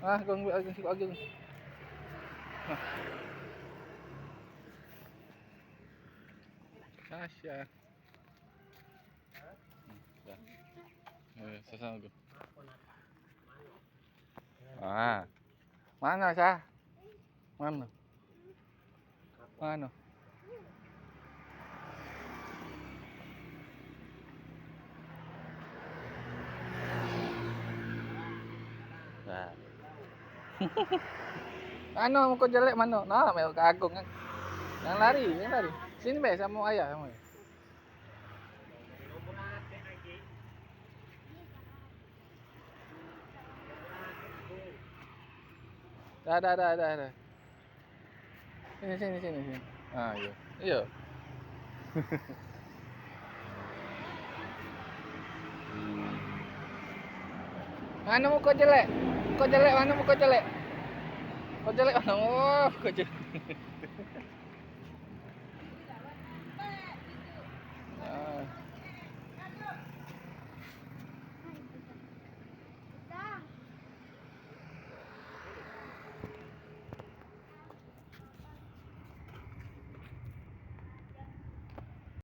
Ah, con sikok lagi. Nah, Sasha. Ya. Sasha aku. Ah, mana Sah? Mana? Mana? Nah. Ano mau kau jelek mana? Nah, mau ke Agung kan. Yang lari, yang lari. Sini be sama ayah kamu. Dah. Sini. Ah, iya. Iya. Mana mau kau jelek? Kau jelek mana mau kau jelek? Kau jelek mana? Oh, kau jelek.